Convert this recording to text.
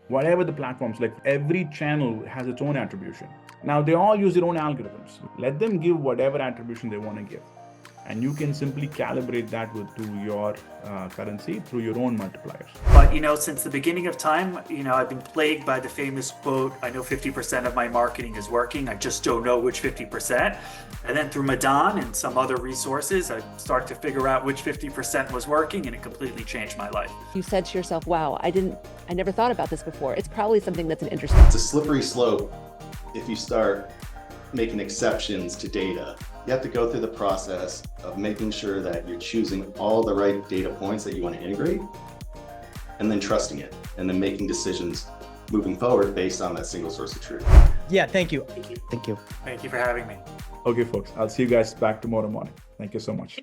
whatever the platforms, like every channel has its own attribution. Now they all use their own algorithms. Let them give whatever attribution they want to give. And you can simply calibrate that to your currency through your own multipliers. But since the beginning of time, I've been plagued by the famous quote, I know 50% of my marketing is working, I just don't know which 50%. And then through Madan and some other resources, I started to figure out which 50% was working, and it completely changed my life. You said to yourself, wow, I never thought about this before. It's probably something that's an interesting. It's a slippery slope if you start making exceptions to data. You have to go through the process of making sure that you're choosing all the right data points that you want to integrate, and then trusting it, and then making decisions moving forward based on that single source of truth. Yeah, thank you. Thank you. Thank you for having me. Okay, folks, I'll see you guys back tomorrow morning. Thank you so much.